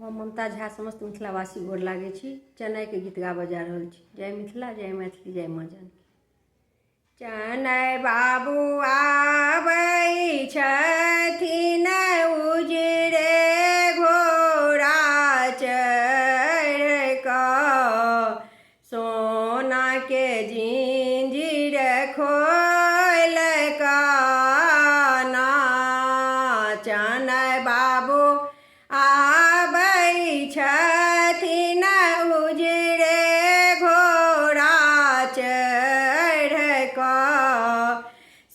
हम ममता झा समस्त मिथिलावासी गोर लागै छी। चेन्नई के गीत गाबऽ जा रहल छी। जय मिथिला, जय मैथिली, जय माँ जानकी। चेन्नई बाबू आबै छथिन उजरे घोड़ा चढ़ि कऽ, सोना के जिंजीर खोलि कऽ ना। चेन्नई बाबू आबै छथिन उजरे घोड़ा चढ़ि कऽ,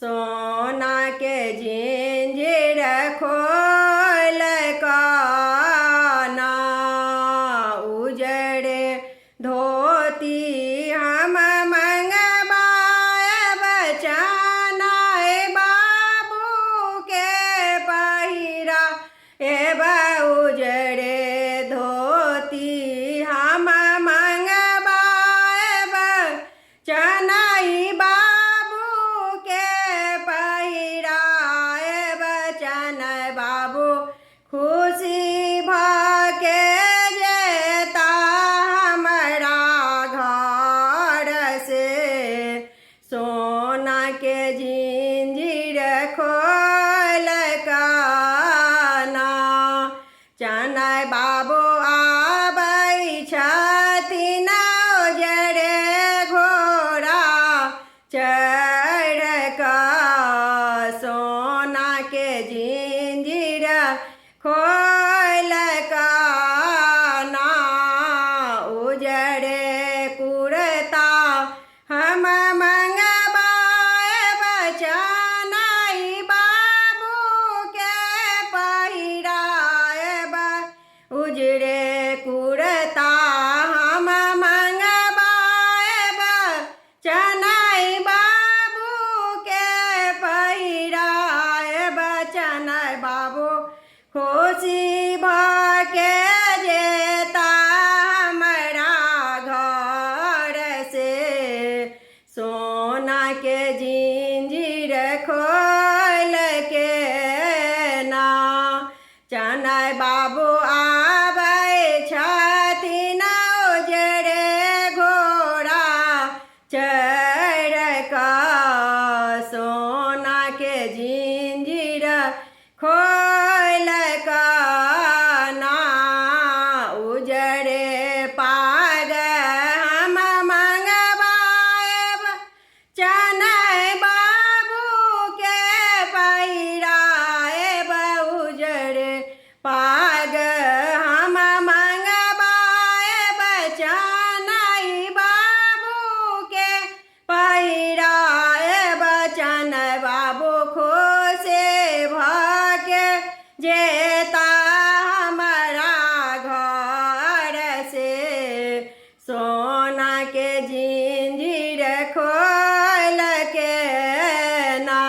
सोना के जिंजीर खोलि कऽ ना। उजरे धोती हम मंगबायब, चेन्नई बाबू के पहिरायब। उजरे धोती हम मंगबायब, चेन्नई बाबू के पहिरायब। चेन्नई बाबू खुशी भऽ के जेता हमरा घर से, सोना के जिंजीर खोलि कऽ ना। चेन्नई बाबू आबै छथिन उजरे घोड़ा चढ़ि कऽ, सोना के जिंजीर खोलि कऽ ना। उजरे कुर्ता हम मंगबायब, चेन्नई बाबू के पहिरायब। उजरे कुर्ता हम मंगबायब, चेन्नई बाबू के पहिरायब। चेन्नई बाबू खुशी भऽ के जेता हमरा घर से, सोना के जिंजीर खोलि के ना। चेन्नई बाबू आबै छथिन उजरे घोड़ा चढ़ि कऽ, सोना के जिंजीर खोलि कऽ ना। उजरे पाग हम मंगबायब, चेन्नई बाबू के पहिरायब। उजरे पाग हम मंगबायब, चेन्नई बाबू के पहिरायब। चेन्नई बाबू खुशी भऽ के जेता हमरा घर से, सोना के जिंजीर खोलि के ना।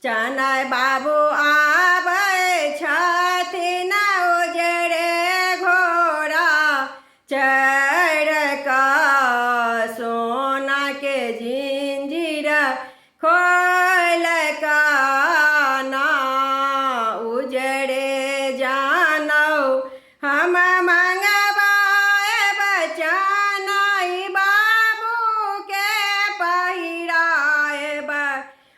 चेन्नई बाबू आबै छथिन उजरे घोड़ा चढ़ि कऽ, सोना के जिंजीर खोलि कऽ ना। उजरे जानौ हम मंगबायब, चेन्नई बाबू के पहिरायब।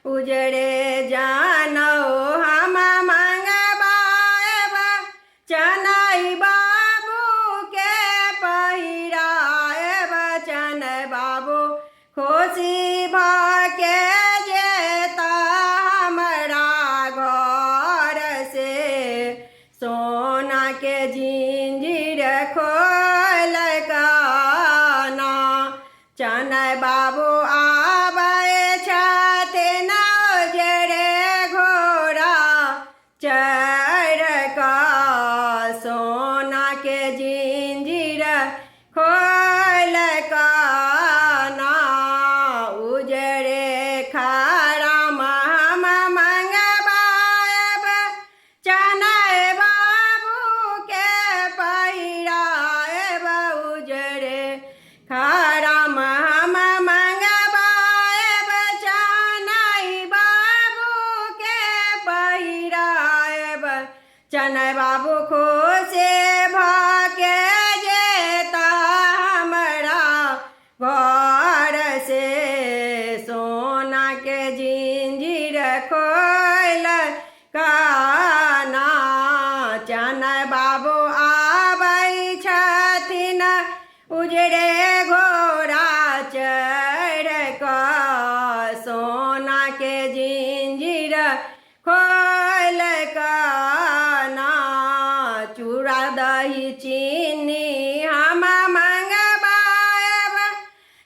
उजरे जानौ हम मंगबायब, चेन्नई बाबू के पहिरायब। चेन्नई बाबू खुशी भऽ के जेता हमरा घर से, सोना के जिंजीर खोलि कऽ ना। चेन्नई बाबू आबै छथिन उजरे घोड़ा चढ़ि कऽ, सोना के जिंजीर खोलि कऽ ना। उजरे खराम हम मंगबायब, चेन्नई बाबू के पहिरायब। चूड़ा दही चीनी हम मंगवाएब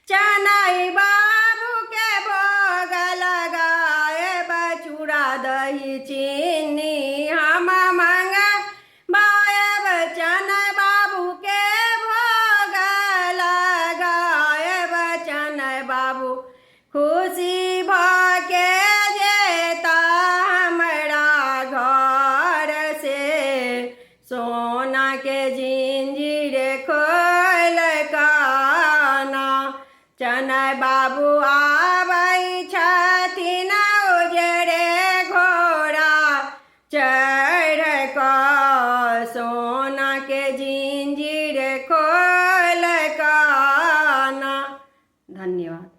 चनई बाबू के भोग लगाएब चूड़ा दही चीनी हम मंगवाएब चनई बाबू के भोग लगाएब चनई बाबू खुशी भके जेता हमरा घर से सोना के जिंजीर खोल काना चनई बाबू आबै छथिन उजरे घोड़ा चढ़ कऽ सोना के जिंजीर खोल काना। धन्यवाद।